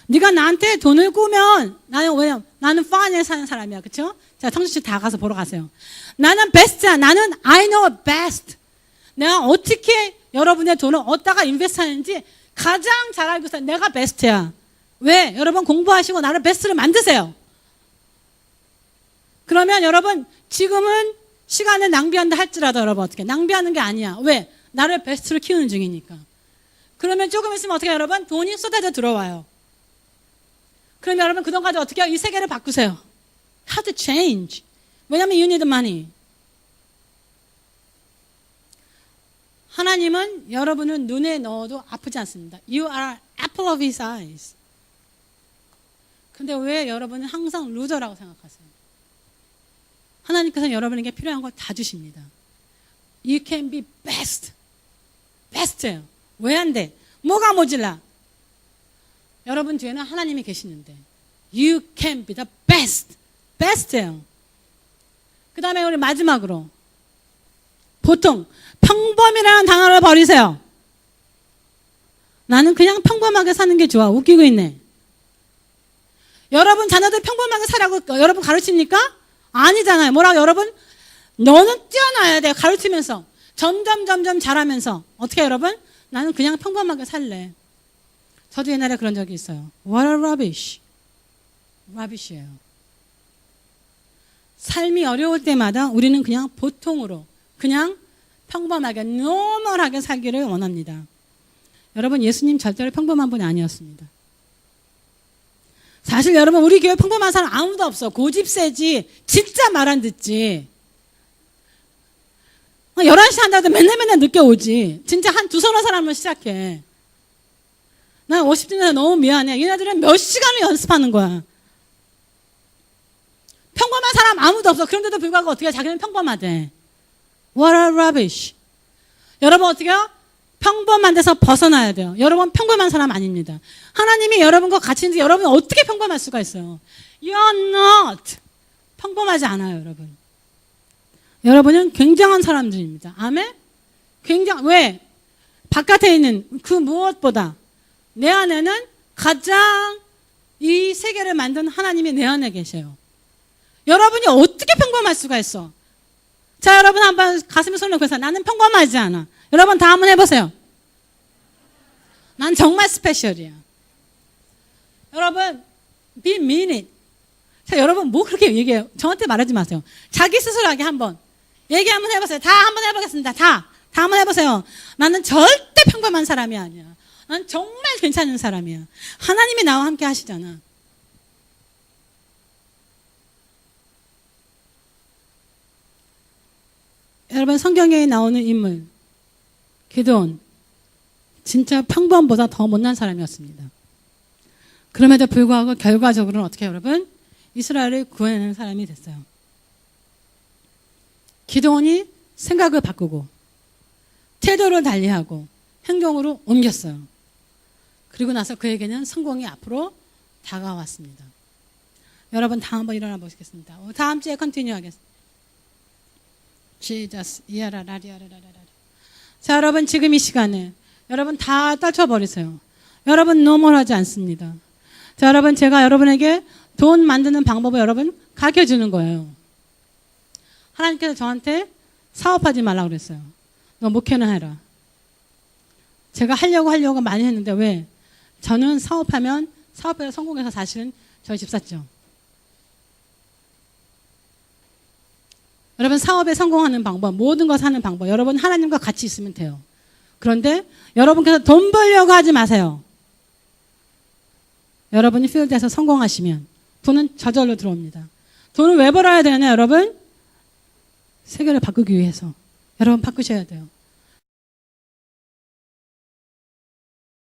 네가 나한테 돈을 꾸면 나는 왜냐? 나는 파이낸스 사는 사람이야. 그쵸? 자, 청주씨 다 가서 보러 가세요. 나는 베스트야. 나는 I know best. 내가 어떻게 여러분의 돈을 어디다가 인베스트 하는지 가장 잘 알고 있어요. 내가 베스트야. 왜? 여러분 공부하시고 나를 베스트를 만드세요. 그러면 여러분 지금은 시간을 낭비한다 할지라도 여러분 어떻게? 낭비하는 게 아니야. 왜? 나를 베스트로 키우는 중이니까. 그러면 조금 있으면 어떻게 해요, 여러분? 돈이 쏟아져 들어와요. 그러면 여러분 그 돈 가지고 어떻게 해요? 이 세계를 바꾸세요. How to change. 왜냐면 you need money. 하나님은 여러분을 눈에 넣어도 아프지 않습니다. You are apple of his eyes. 근데 왜 여러분은 항상 루저라고 생각하세요? 하나님께서는 여러분에게 필요한 걸 다 주십니다. You can be best. best예요. 왜 안 돼? 뭐가 모질라? 여러분 뒤에는 하나님이 계시는데 You can be the best. best예요. 그 다음에 우리 마지막으로 보통 평범이라는 단어를 버리세요. 나는 그냥 평범하게 사는 게 좋아. 웃기고 있네. 여러분 자녀들 평범하게 살라고 여러분 가르칩니까? 아니잖아요. 뭐라고 여러분? 너는 뛰어나야 돼. 가르치면서 점점 잘하면서 어떻게 여러분? 나는 그냥 평범하게 살래. 저도 옛날에 그런 적이 있어요. What a rubbish. rubbish예요. 삶이 어려울 때마다 우리는 그냥 보통으로 그냥 평범하게 노멀하게 살기를 원합니다. 여러분 예수님 절대로 평범한 분이 아니었습니다. 사실 여러분 우리 교회 평범한 사람 아무도 없어. 고집세지. 진짜 말 안 듣지. 11시 한다고 맨날 늦게 오지. 진짜 한 두서너 사람을 시작해. 난 50대는 너무 미안해. 얘네들은 몇 시간을 연습하는 거야. 평범한 사람 아무도 없어. 그런데도 불구하고 어떻게 해? 자기는 평범하대. What a rubbish. 여러분 어떻게 해요? 평범한 데서 벗어나야 돼요. 여러분 평범한 사람 아닙니다. 하나님이 여러분과 같이 있는데 여러분 어떻게 평범할 수가 있어요? You're not. 평범하지 않아요, 여러분. 여러분은 굉장한 사람들입니다. 아멘? 왜? 바깥에 있는 그 무엇보다 내 안에는 가장 이 세계를 만든 하나님이 내 안에 계셔요. 여러분이 어떻게 평범할 수가 있어? 자, 여러분 한번 가슴에 손을 얹고 나는 평범하지 않아. 여러분 다 한번 해보세요. 난 정말 스페셜이야. 여러분, be mean it. 자, 여러분 뭐 그렇게 얘기해요? 저한테 말하지 마세요. 자기 스스로에게 한번 얘기 한번 해보세요. 다 한번 해보겠습니다. 다 한번 해보세요. 나는 절대 평범한 사람이 아니야. 난 정말 괜찮은 사람이야. 하나님이 나와 함께 하시잖아. 여러분 성경에 나오는 인물 기드온 진짜 평범보다 더 못난 사람이었습니다. 그럼에도 불구하고 결과적으로는 어떻게 해요, 여러분? 이스라엘을 구해내는 사람이 됐어요. 기드온이 생각을 바꾸고 태도를 달리하고 행동으로 옮겼어요. 그리고 나서 그에게는 성공이 앞으로 다가왔습니다. 여러분 다 한번 일어나 보시겠습니다. 다음 주에 컨티뉴 하겠습니다. Jesus. 자, 여러분 지금 이 시간에 여러분 다 떨쳐버리세요. 여러분 노멀하지 않습니다. 자, 여러분 제가 여러분에게 돈 만드는 방법을 여러분 가르쳐주는 거예요. 하나님께서 저한테 사업하지 말라고 그랬어요. 너 목회나 해라. 제가 하려고 많이 했는데 왜? 저는 사업에서 성공해서 사실은 저희 집 샀죠. 여러분 사업에 성공하는 방법, 모든 것 하는 방법, 여러분 하나님과 같이 있으면 돼요. 그런데 여러분께서 돈 벌려고 하지 마세요. 여러분이 필드에서 성공하시면 돈은 저절로 들어옵니다. 돈을 왜 벌어야 되냐 여러분? 세계를 바꾸기 위해서 여러분 바꾸셔야 돼요.